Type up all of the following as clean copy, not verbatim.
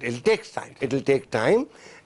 It'll take time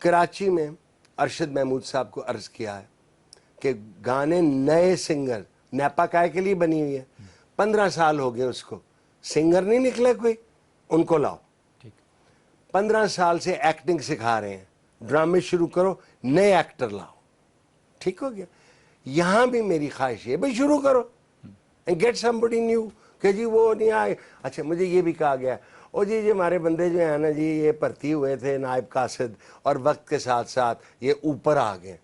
Karachi میں ارشد محمود صاحب کو عرض کیا ہے کہ گانے نئے سنگر نیپا کائے کے لیے بنی ہوئی ہے, 15 سال ہو گئے اس کو, سنگر نہیں نکلے کوئی, ان کو لاؤ. 15 سال سے ایکٹنگ سکھا رہے ہیں, ڈرامے شروع کرو, نئے ایکٹر لاؤ. ٹھیک ہو گیا. یہاں بھی میری خواہش ہے بھائی شروع کرو, گیٹ somebody new, کہ جی وہ نہیں آئے. اچھا مجھے یہ بھی کہا گیا او جی ہمارے بندے جو ہیں نا جی یہ بھرتی ہوئے تھے نائب قاصد اور وقت کے ساتھ ساتھ یہ اوپر آ گئے.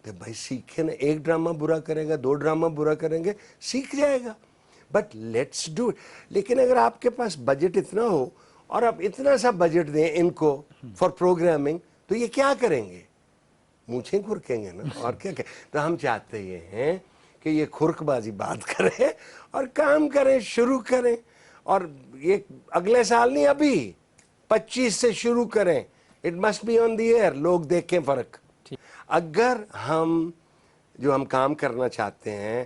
کہ بھائی سیکھے نا, ایک ڈرامہ برا کرے گا, 2 ڈرامہ برا کریں گے, سیکھ جائے گا. But let's do it. لیکن اگر آپ کے پاس بجٹ اتنا ہو اور آپ اتنا سا بجٹ دیں ان کو فار پروگرامنگ, تو یہ کیا کریں گے؟ مونچھیں کھرکیں گے نا, اور کیا کہ. تو ہم چاہتے یہ ہیں کہ یہ کھرک بازی بات کریں اور کام کریں, شروع کریں. اور یہ اگلے سال نہیں, ابھی 25 سے شروع کریں. It must be on the air, لوگ دیکھیں فرق. اگر ہم جو ہم کام کرنا چاہتے ہیں,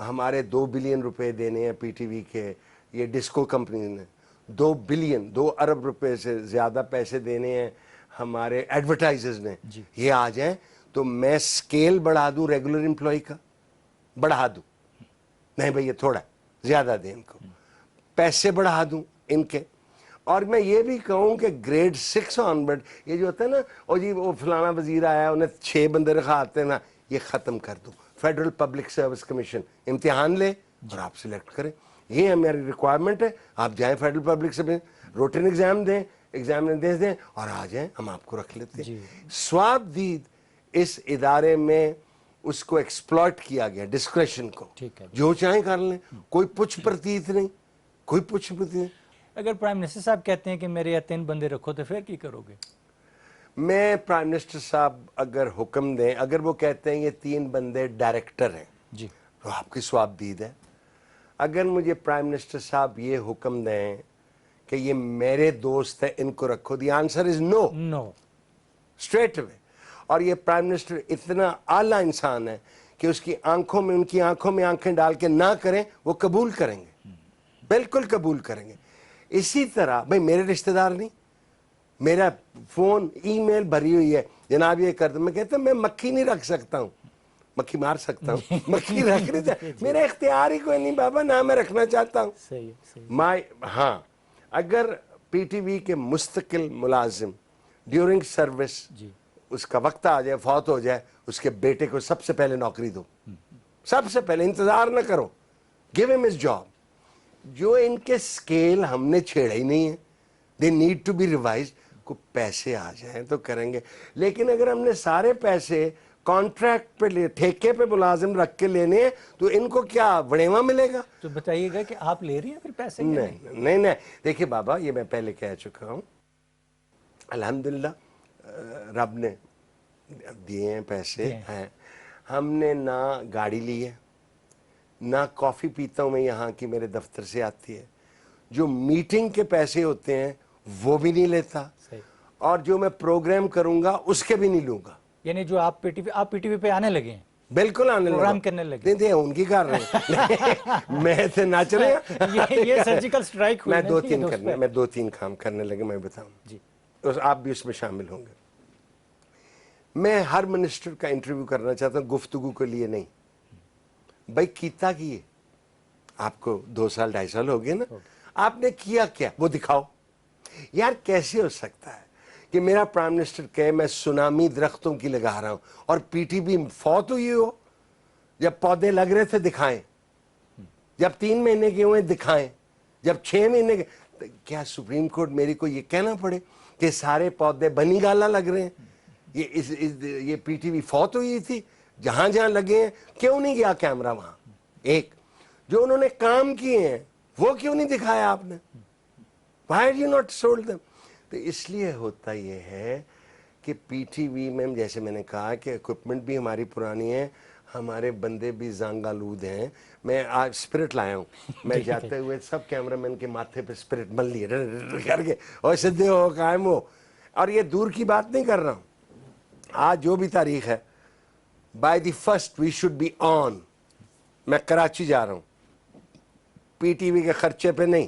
ہمارے 2 بلین روپے دینے ہیں پی ٹی وی کے, یہ ڈسکو کمپنی نے 2 بلین 2 ارب روپے سے زیادہ پیسے دینے ہیں ہمارے ایڈورٹائزرز نے, یہ آ جائیں تو میں سکیل بڑھا دوں ریگولر امپلائی کا, بڑھا دوں. نہیں بھئی یہ تھوڑا زیادہ دیں ان کو, پیسے بڑھا دوں ان کے. اور میں یہ بھی کہوں کہ گریڈ 6 آنورڈ یہ جو ہوتا ہے نا, او جی وہ فلانا وزیر آیا انہیں 6 بندے رکھا آتے ہیں نا, یہ ختم کر دوں. فیڈرل پبلک سروس کمیشن امتحان لے اور آپ سلیکٹ کریں, یہ ہماری ریکوائرمنٹ ہے. آپ جائیں فیڈرل پبلک سے روٹین ایگزام دیں, ایگزام دیں اور آ جائیں, ہم آپ کو رکھ لیتے ہیں. سواب دید اس ادارے میں اس کو ایکسپلائٹ کیا گیا, ڈسکریشن کو, جو چاہیں کر لیں, کوئی پچھ پرتیت نہیں, کوئی پچھ پرتیت نہیں. اگر پرائم منسٹر صاحب کہتے ہیں کہ میرے یہاں 3 بندے رکھو تو پھر کی کرو گے؟ میں پرائم منسٹر صاحب اگر حکم دیں, اگر وہ کہتے ہیں یہ 3 بندے ڈائریکٹر ہیں جی تو آپ کی ثواب دید ہے. اگر مجھے پرائم منسٹر صاحب یہ حکم دیں کہ یہ میرے دوست ہیں ان کو رکھو, the answer is know, know, straight away. اور یہ پرائم منسٹر اتنا اعلیٰ انسان ہے کہ اس کی آنکھوں میں, ان کی آنکھوں میں آنکھیں ڈال کے نہ کریں, وہ قبول کریں گے, بالکل قبول کریں گے. اسی طرح بھئی میرے رشتہ دار نہیں, میرا فون ای میل بھری ہوئی ہے, جناب یہ کر دو, میں کہتا ہوں میں مکھی نہیں رکھ سکتا ہوں, مکھی مار سکتا ہوں, مکھی رکھ نہیں سکتا, میرا اختیار ہی کوئی نہیں بابا, نہ میں رکھنا چاہتا ہوں. ہاں اگر پی ٹی وی کے مستقل ملازم ڈیورنگ سروس اس کا وقت آ جائے, فوت ہو جائے, اس کے بیٹے کو سب سے پہلے نوکری دو, سب سے پہلے, انتظار نہ کرو, گیو ہم ہز جاب. جو ان کے سکیل ہم نے چھیڑا ہی نہیں ہے, they need to be revise. کو پیسے آ جائیں تو کریں گے. لیکن اگر ہم نے سارے پیسے کانٹریکٹ پہ لے, ٹھیکے پہ ملازم رکھ کے لینے ہیں, تو ان کو کیا وڑیواں ملے گا؟ تو بتائیے گا کہ آپ لے رہی ہیں پھر پیسے؟ نہیں. دیکھیے بابا, یہ میں پہلے کہہ چکا ہوں, الحمدللہ رب نے دیے ہیں پیسے ہیں. ہم نے نہ گاڑی لی ہے, نہ کافی پیتا ہوں میں یہاں کی میرے دفتر سے آتی ہے, جو میٹنگ کے پیسے ہوتے ہیں وہ بھی نہیں لیتا, اور جو میں پروگرام کروں گا اس کے بھی نہیں لوں گا. یعنی جو آپ پی ٹی وی پہ آنے لگے ہیں, بالکل آنے لگا, پروگرام کرنے لگے, نہیں ان کی کر رہے ہیں, میں تھے ناچ رہے ہیں. یہ سرجیکل سٹرائک ہوئی, میں 2-3 کام کرنے لگے, میں بتاؤں جی, آپ بھی اس میں شامل ہوں گے. میں ہر منسٹر کا انٹرویو کرنا چاہتا ہوں, گفتگو کے لیے نہیں. بھائی کیتا کیے, آپ کو 2 سال 2.5 سال ہو گئے نا, آپ نے کیا کیا وہ دکھاؤ. یار کیسے ہو سکتا ہے کہ میرا پرائم منسٹر کہے میں سونامی درختوں کی لگا رہا ہوں, اور پی ٹی وی فوت ہوئی ہو, جب پودے لگ رہے تھے دکھائیں, جب 3 مہینے کے ہوئے دکھائیں, جب 6 مہینے کے. کیا سپریم کورٹ میری کو یہ کہنا پڑے کہ سارے پودے بنی گالا لگ رہے ہیں؟ یہ پی ٹی وی فوت ہوئی تھی, جہاں جہاں لگے ہیں کیوں نہیں گیا کیمرہ وہاں؟ ایک جو انہوں نے کام کیے ہیں وہ کیوں نہیں دکھایا آپ نے؟ Why did you not sold them? تو اس لیے ہوتا یہ ہے کہ پی ٹی وی میں جیسے میں نے کہا کہ اکوپمنٹ بھی ہماری پرانی ہے, ہمارے بندے بھی زنگ آلود ہیں. میں آج اسپرٹ لایا ہوں, میں جاتے ہوئے سب کیمرہ مین کے ماتھے پہ اسپرٹ مل لیے کر کے, اور سدھے ہو قائم ہو. اور یہ دور کی بات نہیں کر رہا ہوں, آج جو بھی تاریخ ہے, by the 1st we should be on. میں کراچی جا رہا ہوں, پی ٹی وی کے خرچے پہ نہیں,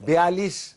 42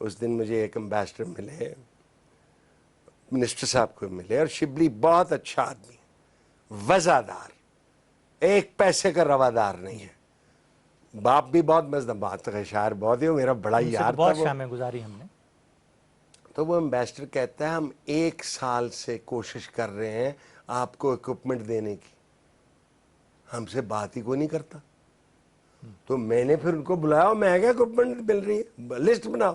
اس دن مجھے ایک امبیسڈر ملے, منسٹر صاحب کو ملے, اور شبلی بہت اچھا آدمی, وزادار, ایک پیسے کا روادار نہیں ہے, باپ بھی بہت مزدہ, بات شاعر بہت ہے, میرا بڑا یار تھا بہت وہ. شامیں گزاری ہم نے. تو وہ امبیسڈر کہتا ہے ہم 1 سال سے کوشش کر رہے ہیں آپ کو اکوپمنٹ دینے کی, ہم سے بات ہی کوئی نہیں کرتا. تو میں نے پھر ان کو بلایا, اور میں کہا اکوپمنٹ مل رہی ہے, لسٹ بناؤ,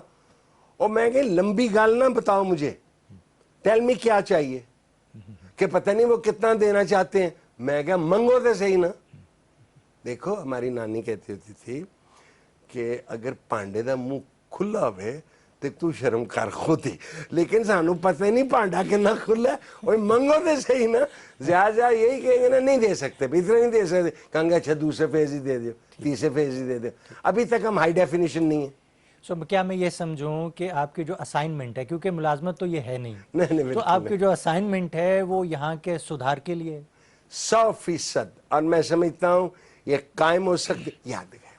اور میں کہ لمبی گال نہ بتاؤ مجھے, ٹیل می کیا چاہیے, کہ پتہ نہیں وہ کتنا دینا چاہتے ہیں. میں کہا منگو تو صحیح نا. دیکھو ہماری نانی کہتی ہوتی تھی کہ اگر پانڈے دا منہ کھلا ہوئے تو شرم کر خود ہی, لیکن سانو پتہ نہیں پانڈا کتنا کھلا ہے, اور منگو تو صحیح نا. زیادہ یہی کہیں گے نا نہیں دے سکتے, اتنا نہیں دے سکتے, کہیں گے اچھا دوسرے فیز ہی دے دو, تیسرے فیز ہی دے دو. ابھی تک ہم ہائی ڈیفینیشن نہیں ہے. سو کیا میں یہ سمجھوں کہ آپ کی جو اسائنمنٹ ہے, کیونکہ ملازمت تو یہ ہے نہیں, نہیں تو آپ کی جو اسائنمنٹ ہے وہ یہاں کے سدھار کے لیے 100%, اور میں سمجھتا ہوں یہ قائم ہو سکتی. یاد رکھیں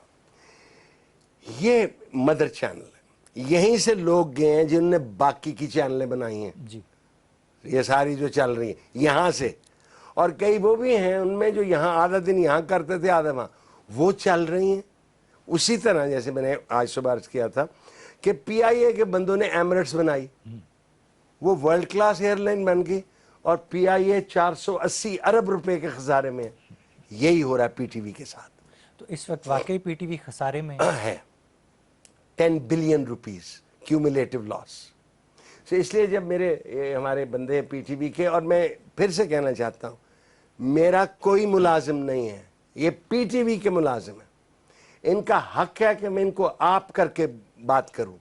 یہ مدر چینل ہے, یہیں سے لوگ گئے ہیں جنہوں نے باقی کی چینلیں بنائی ہیں, جی, یہ ساری جو چل رہی ہیں یہاں سے, اور کئی وہ بھی ہیں ان میں جو یہاں آدھا دن یہاں کرتے تھے آدھا وہاں, وہ چل رہی ہیں. اسی طرح جیسے میں نے آج صبح عرض کیا تھا کہ پی آئی اے کے بندوں نے ایمریٹس بنائی, وہ ورلڈ کلاس ایئر لائن بن گئی, اور پی آئی اے 480 ارب روپے کے خسارے میں ہے. یہی ہو رہا ہے پی ٹی وی کے ساتھ. تو اس وقت واقعی پی ٹی وی خسارے میں ہے 10 بلین روپیز کیومولیٹو لاس. اس لیے جب ہمارے بندے ہیں پی ٹی وی کے, اور میں پھر سے کہنا چاہتا ہوں میرا کوئی ملازم نہیں ہے, یہ پی ٹی وی کے ملازم ہیں. ان کا حق ہے کہ میں ان کو آپ کر کے بات کروں,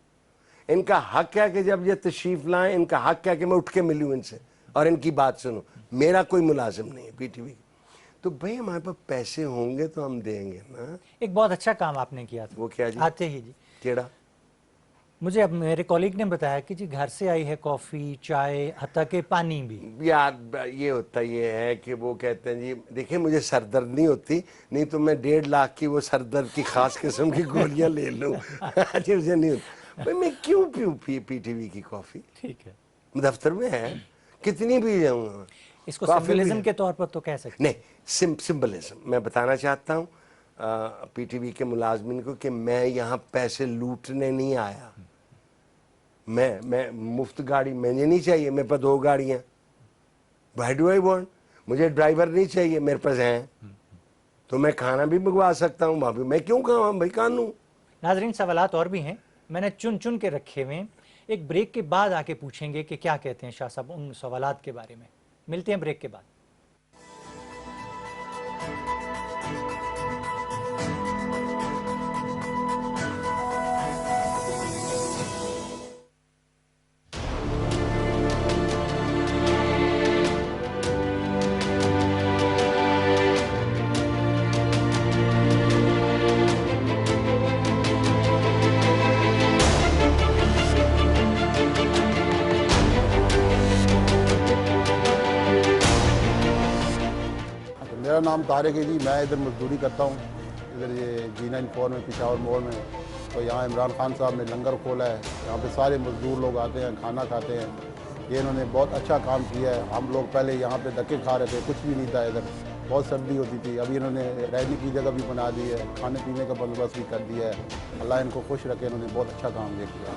ان کا حق ہے کہ جب یہ تشریف لائیں, ان کا حق ہے کہ میں اٹھ کے ملوں ان سے اور ان کی بات سنوں. میرا کوئی ملازم نہیں ہے پی ٹی وی. تو بھئی ہمارے پاس پیسے ہوں گے تو ہم دیں گے نا. ایک بہت اچھا کام آپ نے کیا تھا. وہ کیا جی؟ آتے ہی جی کیڑا؟ مجھے اب میرے کولیگ نے بتایا کہ جی گھر سے آئی ہے کافی, چائے, حتیٰ کہ پانی بھی. یار یہ ہوتا یہ ہے کہ وہ کہتے ہیں جی دیکھیں مجھے سر درد نہیں ہوتی, نہیں تو میں 1.5 لاکھ کی وہ سر درد کی خاص قسم کی گولیاں لے لوں. مجھے نہیں ہوتا بھائی, میں کیوں پیوں پی ٹی وی کی کافی؟ ٹھیک ہے, دفتر میں ہے, کتنی پی جاؤں گا. اس کو سمبلزم کے طور پر تو کہہ سکتے ہیں. نہیں, سمبلزم میں بتانا چاہتا ہوں پی ٹی وی کے ملازمین کو کہ میں یہاں پیسے لوٹنے نہیں آیا. میں مفت گاڑی مجھے نہیں چاہیے, میرے پاس 2 گاڑیاں. وائی ڈو آئی وانٹ, مجھے ڈرائیور نہیں چاہیے, میرے پاس ہیں تو میں کھانا بھی منگوا سکتا ہوں وہاں بھی. میں کیوں کھاؤں بھائی کانوں. ناظرین سوالات اور بھی ہیں, میں نے چن کے رکھے ہوئے ہیں. ایک بریک کے بعد آ کے پوچھیں گے کہ کیا کہتے ہیں شاہ صاحب ان سوالات کے بارے میں. ملتے ہیں بریک کے بعد. میرا نام طارق ہے جی, میں ادھر مزدوری کرتا ہوں, ادھر یہ G94 میں پشاور موڑ میں. تو یہاں عمران خان صاحب نے لنگر کھولا ہے, یہاں پہ سارے مزدور لوگ آتے ہیں, کھانا کھاتے ہیں. یہ انہوں نے بہت اچھا کام کیا ہے. ہم لوگ پہلے یہاں پہ دھکے کھا رہے تھے, کچھ بھی نہیں تھا ادھر, بہت سردی ہوتی تھی. ابھی انہوں نے رہنے کی جگہ بھی بنا دی ہے, کھانے پینے کا بندوبست بھی کر دیا ہے. اللہ ان کو خوش رکھے, انہوں نے بہت اچھا کام کیا.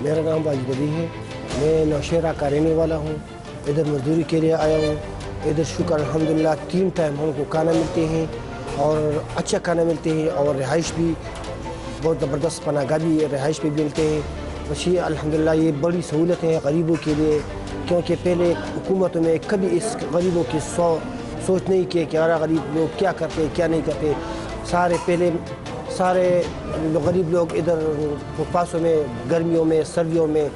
میرا نام واجد علی ہے, میں نوشہرہ کا رہنے والا ہوں. ادھر مزدوری کے لیے آیا ہوں. ادھر شکر الحمدللہ 3 ٹائم ہم کو کھانا ملتے ہیں, اور اچھا کھانا ملتے ہیں, اور رہائش بھی بہت زبردست, پناہ گاہ بھی رہائش پہ بھی ملتے ہیں. بس یہ الحمدللہ یہ بڑی سہولت ہے غریبوں کے لیے, کیونکہ پہلے حکومتوں میں کبھی اس غریبوں کی سوچ نہیں کی کہ ہمارا غریب لوگ کیا کرتے کیا نہیں کرتے. سارے غریب لوگ ادھر فٹ پاتھوں میں گرمیوں میں سردیوں میں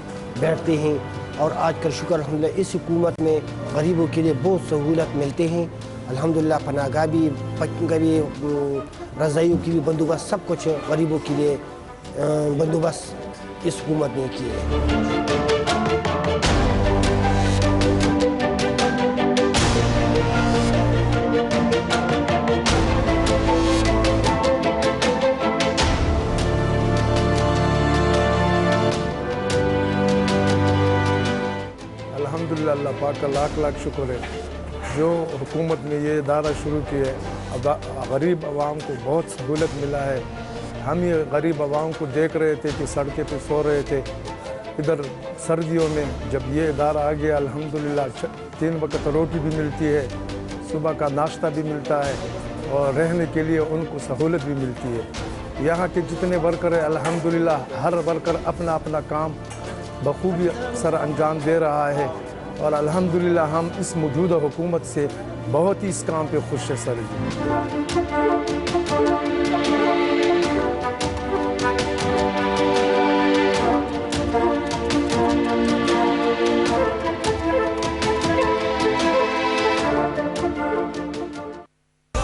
بیٹھتے ہیں, اور آج کل شکر الحمدللہ اس حکومت میں غریبوں کے لیے بہت سہولت ملتے ہیں الحمدللہ. پناہ گاہ بھی, بھی, رضائیوں کی بھی بندوبست, سب کچھ غریبوں کے لیے بندوبست. اس حکومت نے کیے ہیں۔ الحمدللہ اللہ پاک کا لاکھ لاکھ شکر ہے جو حکومت نے یہ ادارہ شروع کیا ہے۔ غریب عوام کو بہت سہولت ملا ہے۔ ہم یہ غریب عوام کو دیکھ رہے تھے کہ سڑکیں پہ سو رہے تھے، ادھر سردیوں میں جب یہ ادارہ آ گیا الحمدللہ 3 وقت روٹی بھی ملتی ہے، صبح کا ناشتہ بھی ملتا ہے اور رہنے کے لیے ان کو سہولت بھی ملتی ہے۔ یہاں کے جتنے ورکر ہیں الحمدللہ ہر ورکر اپنا اپنا کام بخوبی سر انجام دے رہا ہے، اور الحمدللہ ہم اس موجودہ حکومت سے بہت ہی اس کام پہ خوش ہیں سر جی۔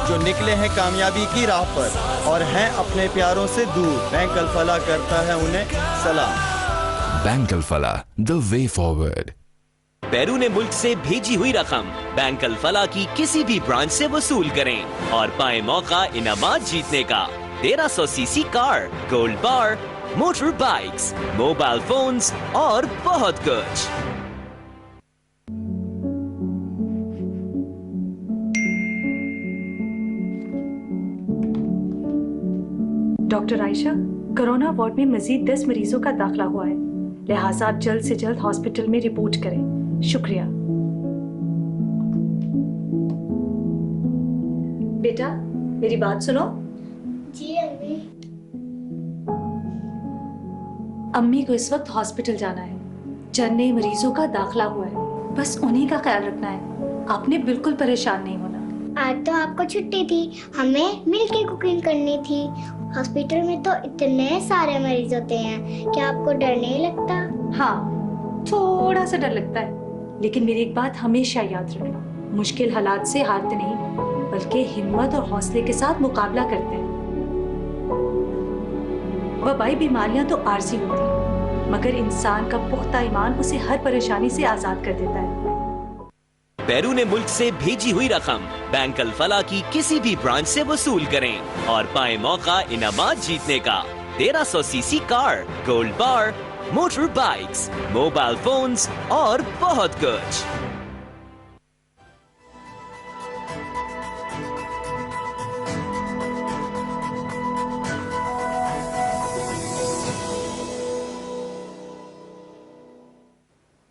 جو نکلے ہیں کامیابی کی راہ پر اور ہیں اپنے پیاروں سے دور، بینک الفلاح کرتا ہے انہیں سلام۔ Bank Alfalah the way forward۔ بیرون ملک سے بھیجی ہوئی رقم بینک الفلاح کی کسی بھی برانچ سے وصول کریں اور پائیں موقع انعامات جیتنے کا۔ 1300 سی سی کار، گولڈ بار، موٹر بائکس، موبائل فونز اور بہت کچھ۔ ڈاکٹر عائشہ، کرونا وارڈ میں مزید 10 مریضوں کا داخلہ ہوا ہے، لہٰذا آپ جلد سے جلد ہاسپٹل میں رپورٹ کریں۔ شکریہ۔ بیٹا میری بات سنو۔ جی امی۔ امی کو اس وقت ہاسپٹل جانا ہے، چند نئے مریضوں کا داخلہ ہوا ہے، بس انہی کا خیال رکھنا ہے، آپ نے بالکل پریشان نہیں ہونا۔ آج تو آپ کو چھٹی تھی، ہمیں مل کے کوکنگ کرنی تھی۔ ہاسپٹل میں تو اتنے سارے مریض ہوتے ہیں، کیا آپ کو ڈر نہیں لگتا؟ ہاں تھوڑا سا ڈر لگتا ہے، لیکن میری ایک بات ہمیشہ یاد رکھنا، مشکل حالات سے ہارتے نہیں بلکہ ہمت اور حوصلے کے ساتھ مقابلہ کرتے ہیں۔ وبائی بیماریاں تو عارضی ہوتی ہیں، مگر انسان کا پختہ ایمان اسے ہر پریشانی سے آزاد کر دیتا ہے۔ بیرون ملک سے بھیجی ہوئی رقم بینک الفلاح کی کسی بھی برانچ سے وصول کریں اور پائیں موقع انعامات جیتنے کا۔ 1300 سی سی کار، گولڈ بار، موٹر بائکس، موبائل فونز اور بہت کچھ۔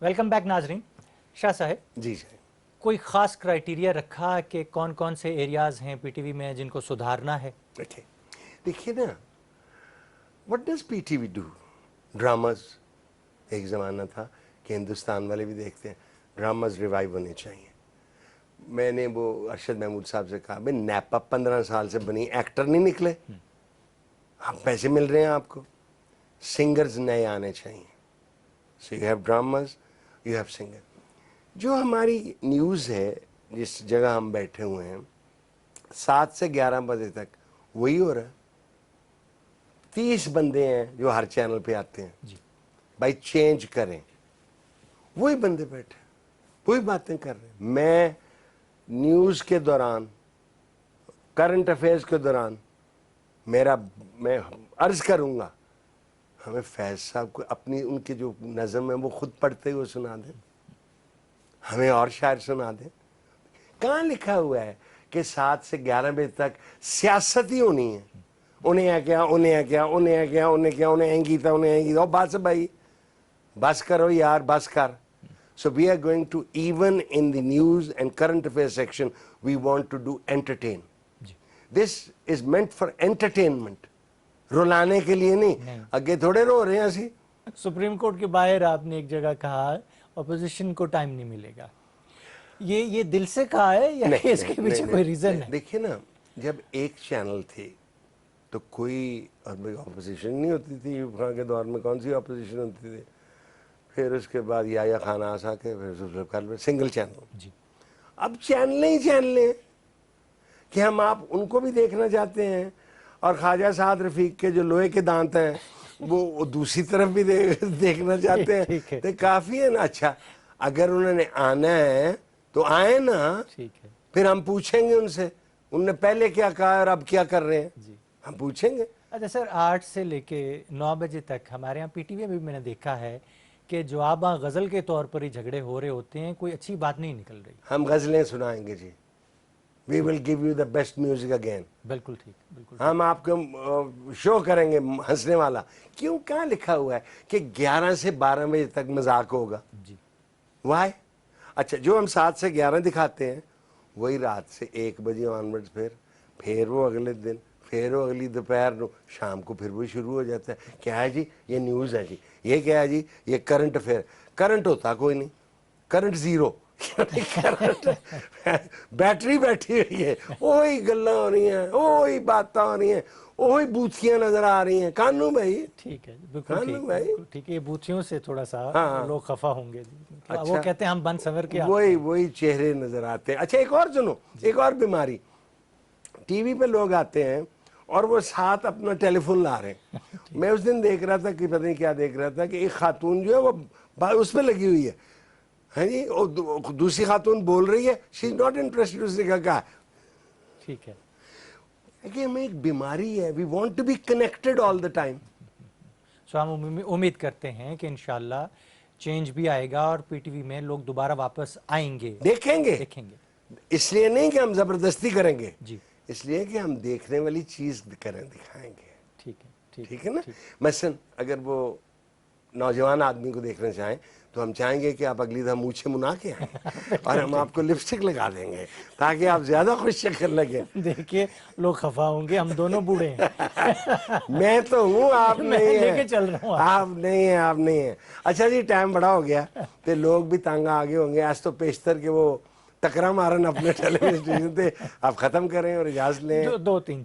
ویلکم بیک ناظرین۔ شاہ صاحب جی جی، کوئی خاص کرائیٹیریا رکھا کہ کون کون سے ایریاز ہیں پی ٹی وی میں جن کو سدھارنا ہے؟ بیٹھے دیکھیے نا، what does P T V do? Dramas ایک زمانہ تھا کہ ہندوستان والے بھی دیکھتے ہیں، ڈراماز ریوائیو ہونے چاہیے۔ میں نے وہ ارشد محمود صاحب سے کہا بھائی نیپا 15 سال سے بنی، ایکٹر نہیں نکلے، آپ پیسے مل رہے ہیں آپ کو، سنگرز نئے آنے چاہیے۔ So you have dramas, you have singer. جو ہماری نیوز ہے جس جگہ ہم بیٹھے ہوئے ہیں 7 سے 11 بجے تک وہی ہو رہا ہے۔ 30 بندے ہیں جو ہر چینل پہ آتے ہیں، بھائی چینج کریں، وہی بندے بیٹھے وہی باتیں کر رہے ہیں۔ میں نیوز کے دوران، کرنٹ افیئرس کے دوران میں عرض کروں گا ہمیں فیض صاحب کو اپنی ان کی جو نظم ہے وہ خود پڑھتے ہوئے سنا دیں، ہمیں اور شاعر سنا دیں۔ کہاں لکھا ہوا ہے کہ 7 سے 11 بجے تک سیاست ہی ہونی ہے؟ انہیں ہے کیا، انہیں ہے کیا، انہیں ہے کیا، انہیں کیا، انہیں اینگی تھا، انہیں اینگی تھا۔ بس بھائی بس کرو یار، بس کر۔ So we are going to, even in the news and current affairs section, we want to do entertain. This is meant for entertainment. رولانے کے لیے نہیں، اگے تھوڑے رو رہے ہیں اسی۔ سپریم کورٹ کے باہر آپ نے ایک جگہ کہا اپوزیشن کو ٹائم نہیں ملے گا، یہ دل سے کہا ہے یا اس کے پیچھے کوئی ریزن ہے؟ دیکھیے نا، جب ایک چینل تھی تو کوئی اپوزیشن نہیں ہوتی تھی، ایوب خان کے دور میں کون سی اپوزیشن ہوتی تھی؟ پھر اس کے بعد یا خانہ آسا کے پھر سنگل چینل۔ اب چینلیں ہی چینلیں کہ ہم آپ ان کو بھی دیکھنا چاہتے ہیں، اور خواجہ سعد رفیق کے جو لوہے کے دانت ہیں وہ دوسری طرف بھی دیکھنا چاہتے ہیں تو کافی ہے نا. اچھا اگر انہوں نے آنا ہے تو آئے نا, پھر ہم پوچھیں گے ان سے انہوں نے پہلے کیا کہا اور اب کیا کر رہے ہیں, ہم پوچھیں گے. اچھا سر 8 سے لے کے 9 بجے تک ہمارے یہاں پی ٹی وی میں بھی میں نے دیکھا ہے کہ جواباں غزل کے طور پر ہی جھگڑے ہو رہے ہوتے ہیں, کوئی اچھی بات نہیں نکل رہی. ہم غزلیں سنائیں گے جی. We will give you the best music again. بالکل ٹھیک, بالکل ہم آپ کو شو کریں گے ہنسنے والا. کیوں, کہاں لکھا ہوا ہے کہ 11 سے 12 بجے تک مذاق ہوگا؟ جی وائی. اچھا جو ہم 7 سے 11 دکھاتے ہیں وہی رات سے 1 بجے آنورڈ پھر وہ اگلے دن, پھر وہ اگلی دوپہر نو, شام کو پھر وہ شروع ہو جاتا ہے. کیا ہے جی, یہ نیوز ہے جی, یہ کیا ہے جی, یہ کرنٹ افیئر. کرنٹ ہوتا کوئی نہیں, کرنٹ زیرو. بیٹری بیٹھی ہوئی ہے, وہی گلاں ہو رہی ہیں, وہی باتیں ہو رہی ہیں, وہی بوتھیاں نظر آ رہی ہیں. کانو بھائی ٹھیک ہے, بالکل ٹھیک ہے. یہ بوتھیوں سے تھوڑا سا لوگ خفا ہوں گے, وہ کہتے ہیں ہم بن سنور کے, وہی چہرے نظر آتے ہیں. اچھا ایک اور سنو, ایک اور بیماری, ٹی وی پہ لوگ آتے ہیں اور وہ ساتھ اپنا ٹیلی فون لا رہے ہیں. میں اس دن دیکھ رہا تھا کہ پتہ نہیں کیا دیکھ رہا تھا کہ ایک خاتون جو ہے وہ اس پہ لگی ہوئی ہے, ہے جی, اور دوسری خاتون بول رہی ہے, شی از ناٹ انٹرسٹڈ. اس نے کہا ٹھیک ہے کہ ہمیں ایک بیماری ہے, we want to be connected all the time. سو ہم امید کرتے ہیں کہ انشاءاللہ چینج بھی آئے گا اور پی ٹی وی میں لوگ دوبارہ واپس آئیں گے, دیکھیں گے. اس لیے نہیں کہ ہم زبردستی کریں گے, اس لیے کہ ہم دیکھنے والی چیز دکھائیں گے. ٹھیک ہے نا. مثلا اگر وہ نوجوان آدمی کو دیکھنا چاہیں تو ہم چاہیں گے کہ آپ اگلی دفعہ مونچھیں منا کے آئیں اور ہم آپ کو لپسٹک لگا دیں گے تاکہ آپ زیادہ خوش شکل لگیں. دیکھیے لوگ خفا ہوں گے, ہم دونوں بوڑھے ہیں. میں تو ہوں, آپ نہیں لے کے چل رہا ہوں, آپ نہیں ہیں, آپ نہیں ہیں. اچھا جی ٹائم بڑا ہو گیا تو لوگ بھی تنگ آگے ہوں گے. آج تو پیشتر کے وہ ٹکرا مارن اپنے ٹیلی ویژن اسٹیشن پہ. آپ ختم کریں اور اجازت لیں. 2-3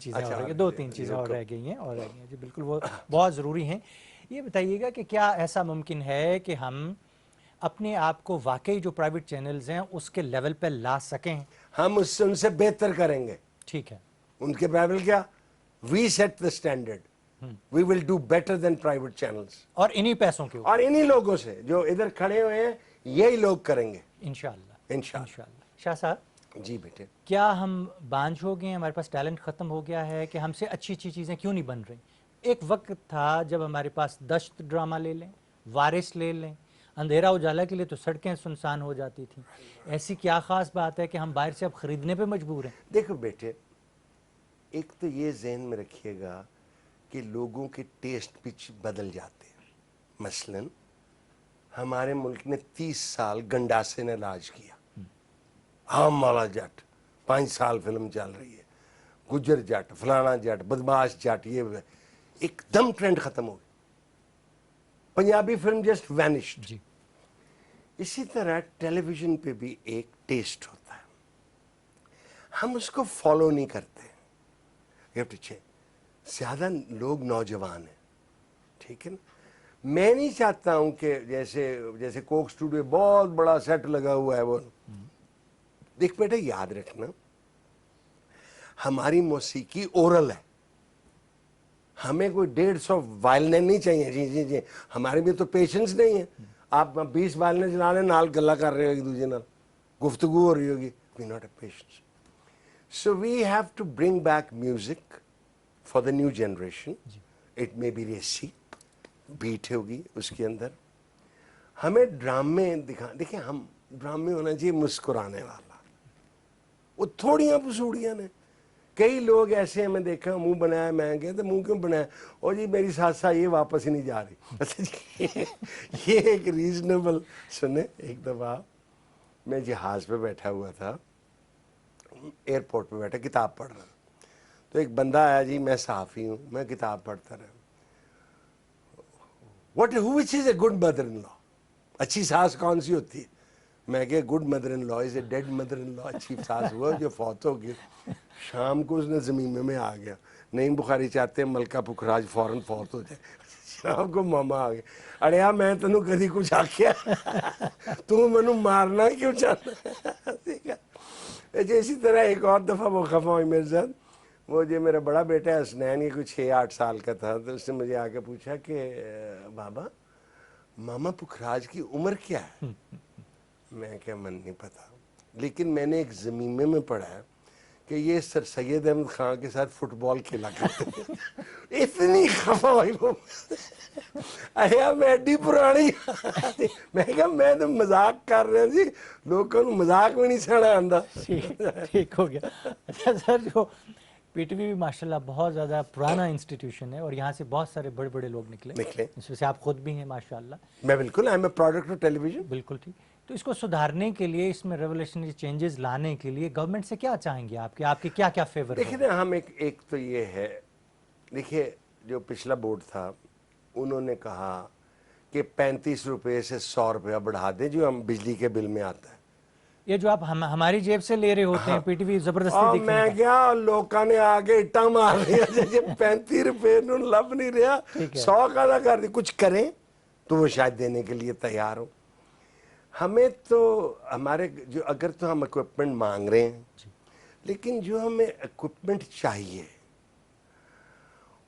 چیزیں اور رہ گئی ہیں جی بالکل, وہ بہت ضروری ہیں. یہ بتائیے گا کہ کیا ایسا ممکن ہے کہ ہم اپنے آپ کو واقعی جو پرائیویٹ چینلز ہیں اس کے لیول پہ لا سکیں؟ ہم اس سے ان سے بہتر کریں گے. ٹھیک ہے, ان کے لیول کیا, we set the standard, we will do better than private channels. اور انہی پیسوں کے اور انہی لوگوں سے جو ادھر کھڑے ہوئے ہیں, یہی لوگ کریں گے انشاءاللہ. شاہ صاحب جی بیٹے, کیا ہم بانجھ ہو گئے ہیں, ہمارے پاس ٹیلنٹ ختم ہو گیا ہے کہ ہم سے اچھی اچھی چیزیں کیوں نہیں بن رہی؟ ایک وقت تھا جب ہمارے پاس دشت ڈرامہ لے لیں, وارث لے لیں, اندھیرا اجالا کے لیے تو سڑکیں سنسان ہو جاتی تھیں. ایسی کیا خاص بات ہے کہ ہم باہر سے اب خریدنے پہ مجبور ہیں؟ دیکھو بیٹے, ایک تو یہ ذہن میں رکھیے گا کہ لوگوں کے ٹیسٹ پچ بدل جاتے ہیں. مثلا ہمارے ملک نے 30 سال گنڈاسے نے علاج کیا, عام والا جٹ 5 سال فلم چل رہی ہے, گجر جٹ, فلانا جٹ, بدماش جٹ, یہ ایک دم ٹرینڈ ختم ہو گیا. Punjabi film just vanished. اسی طرح ٹیلی ویژن پہ بھی ایک ٹیسٹ ہوتا ہے, ہم اس کو فالو نہیں کرتے. زیادہ لوگ نوجوان ہیں, ٹھیک ہے نا. میں نہیں چاہتا ہوں کہ جیسے کوک اسٹوڈیو بہت بڑا سیٹ لگا ہوا ہے, وہ دیکھ بیٹے یاد رکھنا ہماری موسیقی اورل ہے, ہمیں کوئی 150 وائلنیں نہیں چاہیے. جی ہمارے بھی تو پیشنس نہیں ہے. آپ 20 وائلنیں چلا رہے ہیں, نال گلا کر رہے ہو ایک دوسرے نال, گفتگو ہو رہی ہوگی. We not a patience. So we have to bring back music for the new generation. It may be racy beat ہوگی اس کے اندر. ہمیں ڈرامے دیکھیں, ہم ڈرامے ہونا چاہیے مسکرانے والا. وہ تھوڑیاں پسوڑیاں نے, کئی لوگ ایسے ہیں میں دیکھا منہ بنایا, میں کہتے منہ کیوں بنایا, اور جی میری ساتھ یہ واپس ہی نہیں جا رہی. یہ ایک ریزنیبل. سنیں, ایک دفعہ میں جہاز پہ بیٹھا ہوا تھا, ایئرپورٹ پہ بیٹھا کتاب پڑھ رہا, تو ایک بندہ آیا, جی میں صحافی ہوں, میں کتاب پڑھتا رہا. which is a good mother in law, اچھی ساس کون سی ہوتی ہے؟ میں کہ گڈ مدر ان لا از اے ڈیڈ مدر ان لا. اچھی ساس ہوا جو فوت ہو گئی. شام کو اس نے زمین میں آ گیا. نعیم بخاری چاہتے ہیں ملکہ پکھراج فوراً فوت ہو جائے. شام کو ماما آ گیا, اڑیا میں تینوں کدی کچھ آخیا, تو مینوں مارنا کیوں چاہتا. اسی طرح ایک اور دفعہ وہ خفا ہوئی میرے ساتھ. وہ جو میرا بڑا بیٹا ہے حسنین، یہ کوئی 6-8 سال کا تھا، تو اس نے مجھے آ کے پوچھا کہ بابا ماما پکھراج کی عمر کیا ہے؟ میں کیا من نہیں پتا، لیکن میں نے ایک زمینے میں پڑھا ہے کہ یہ سر سید احمد خان کے ساتھ فٹ بال کھیلا کرتے تھے۔ اتنی خفا ہوئی وہ، ایا میں ایڈی پرانی، میں کہا میں تو مذاق کر رہا جی، لوگوں کو مذاق میں نہیں سنا آندا۔ ٹھیک ہو گیا۔ اچھا سر، جو پی ٹی وی بھی ماشاءاللہ بہت زیادہ پرانا انسٹیٹیوشن ہے اور یہاں سے بہت سارے بڑے بڑے لوگ نکلے، اس میں سے آپ خود بھی ہیں ماشاءاللہ۔ میں بالکل، I am a product of television. بالکل ٹھیک۔ تو اس کو سدھارنے کے لیے، اس میں ریولیوشنری چینجز لانے کے لیے گورنمنٹ سے کیا چاہیں گے آپ کے کیا کیا فیور؟ دیکھیں نا، ہم ایک تو یہ ہے، دیکھیے جو پچھلا بورڈ تھا انہوں نے کہا کہ 35 روپے سے 100 روپیہ بڑھا دیں جو ہم بجلی کے بل میں آتا ہے۔ یہ جو آپ ہماری جیب سے لے رہے ہوتے ہیں پی ٹی وی زبردستی، میں کیا لوکاں نے آگے اٹا مار رہا جی 35 روپے لب نہیں رہا، 100 کا نہ کر دی، کچھ کریں تو وہ شاید دینے کے لیے تیار ہو۔ ہمیں تو ہمارے جو اگر تو ہم اکوپمنٹ مانگ رہے ہیں، لیکن جو ہمیں اکوپمنٹ چاہیے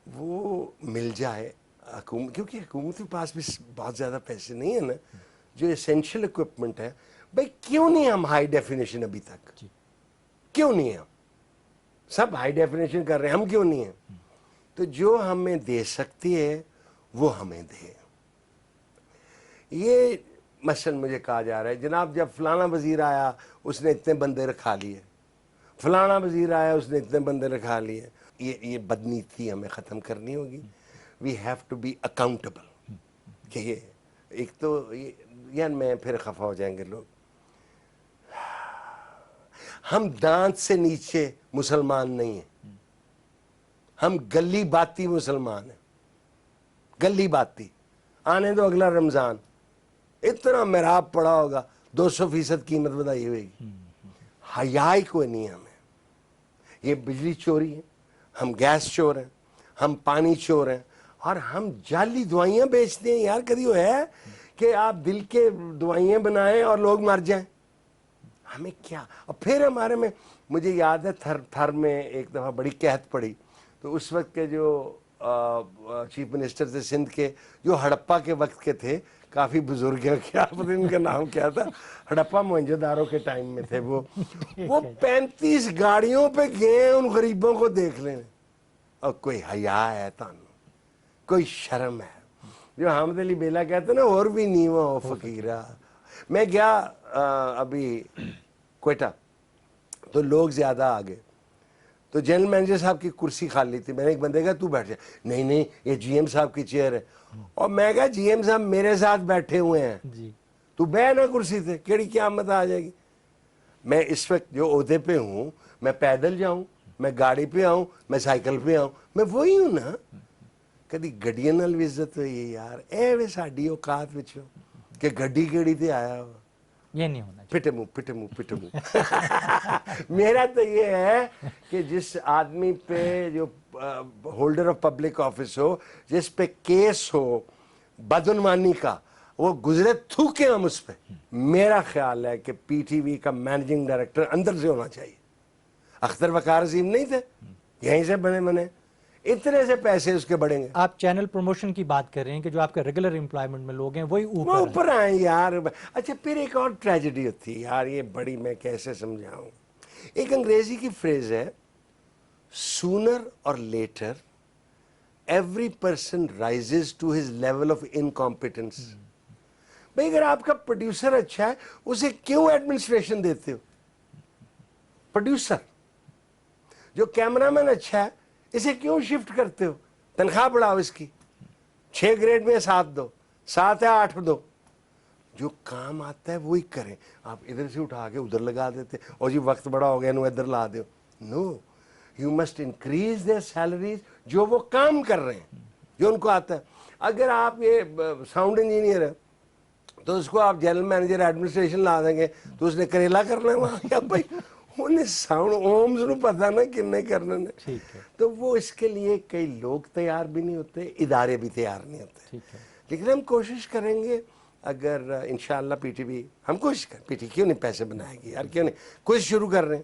وہ مل جائے حکومت، کیونکہ حکومت کے پاس بھی بہت زیادہ پیسے نہیں ہیں نا، جو اسینشل اکوپمنٹ ہے۔ بھائی کیوں نہیں ہم ہائی ڈیفینیشن ابھی تک، کیوں نہیں ہم سب ہائی ڈیفینیشن کر رہے ہیں، ہم کیوں نہیں ہیں؟ تو جو ہمیں دے سکتی ہے وہ ہمیں دے۔ یہ مثلا مجھے کہا جا رہا ہے جناب جب فلانا وزیر آیا اس نے اتنے بندے رکھا لیے، فلانا وزیر آیا اس نے اتنے بندے رکھا لیے۔ یہ بدنیتی ہمیں ختم کرنی ہوگی۔ We have to be accountable کہ یہ ایک تو یار میں پھر خفا ہو جائیں گے لوگ، ہم دانت سے نیچے مسلمان نہیں ہیں، ہم گلی باتی مسلمان ہیں، گلی باتی۔ آنے دو اگلا رمضان، اتنا محراب پڑا ہوگا، 200% قیمت بتائی ہوئے گی، حیا ہی کوئی نہیں ہمیں۔ یہ بجلی چوری ہے، ہم گیس چور ہیں، ہم پانی چور ہیں، اور ہم جعلی دوائیاں بیچتے ہیں۔ یار کبھی وہ ہے کہ آپ دل کے دوائیاں بنائیں اور لوگ مر جائیں؟ ہمیں کیا؟ اور پھر ہمارے میں مجھے یاد ہے تھر میں ایک دفعہ بڑی قحط پڑی، تو اس وقت کے جو چیف منسٹر تھے سندھ کے، جو ہڑپا کے وقت کے تھے، کافی بزرگ ہیں، کیا پتہ ان کا نام کیا تھا، ہڑپا موہنجو دارو کے ٹائم میں تھے وہ 35 گاڑیوں پہ گئے ان غریبوں کو دیکھ لیں، اور کوئی حیا ہے تانوں، کوئی شرم ہے؟ جو حامد علی بیلا کہتے ہیں نا، اور بھی نیواں ہو فقیرہ۔ میں گیا ابھی کوئٹہ، تو لوگ زیادہ آ گئے، تو جنرل مینیجر صاحب کی کرسی خالی تھی، میں نے ایک بندے کہا تو بیٹھ جائے، نہیں یہ جی ایم صاحب کی چیئر ہے، اور میں کہا جی ایم صاحب میرے ساتھ بیٹھے ہوئے ہیں، تو بیٹھ نا کرسی تھے، کیڑی قیامت آ جائے گی؟ میں اس وقت جو عہدے پہ ہوں، میں پیدل جاؤں، میں گاڑی پہ آؤں، میں سائیکل پہ آؤں، میں وہی ہوں نا۔ کدی گڈیاں نال بھی عزت ہوئی ہے یار، اے وے ساڈی اوقات وچ کہ گڈی کیڑی تے آیا ہو، یہ نہیں ہونا پٹے منہ۔ میرا تو یہ ہے کہ جس آدمی پہ جو ہولڈر آف پبلک آفس ہو، جس پہ کیس ہو بدعنوانی کا، وہ گزرے تھوکے ہم اس پہ۔ میرا خیال ہے کہ پی ٹی وی کا مینیجنگ ڈائریکٹر اندر سے ہونا چاہیے۔ اختر وقار عظیم نہیں تھے، یہیں سے بنے، اتنے سے پیسے اس کے بڑھیں گے۔ آپ چینل پروموشن کی بات کر رہے ہیں کہ جو آپ کے ریگولر امپلائمنٹ میں لوگ ہیں وہی اوپر آئیں یار۔ اچھا پھر ایک اور ٹریجڈی ہوتی ہے یار، یہ بڑی، میں کیسے سمجھاؤں۔ ایک انگریزی کی فریز ہے، سونر اور later every person rises to his level of incompetence. بھائی اگر آپ کا پروڈیوسر اچھا ہے، اسے کیوں ایڈمنسٹریشن دیتے ہو؟ پروڈیوسر جو کیمرہ مین اچھا ہے، اسے کیوں شفٹ کرتے ہو؟ تنخواہ بڑھاؤ اس کی، 6 گریڈ میں 7 دو، 7 یا 8 دو۔ جو کام آتا ہے وہی کریں۔ آپ ادھر سے اٹھا کے ادھر لگا دیتے، اور جی وقت بڑا ہو گیا نو ادھر لا دو۔ No, you must increase their salaries, جو وہ کام کر رہے ہیں، جو ان کو آتا ہے۔ اگر آپ یہ ساؤنڈ انجینئر ہے تو اس کو آپ جنرل مینیجر ایڈمنسٹریشن لا دیں گے تو اس نے کریلا کرنا ہے وہاں، کیا بھائی انہیں ساؤنڈ اومز نو پتا نا کنے کرنا نے۔ تو وہ اس کے لیے کئی لوگ تیار بھی نہیں ہوتے، ادارے بھی تیار نہیں ہوتے۔ لیکن ہم کوشش کریں گے، اگر انشاءاللہ پی ٹی وی، ہم کوشش کریں، پی ٹی کیوں نہیں پیسے بنائے گی یار، کیوں نہیں، کوشش شروع کر رہے ہیں۔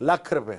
₹1,00,000,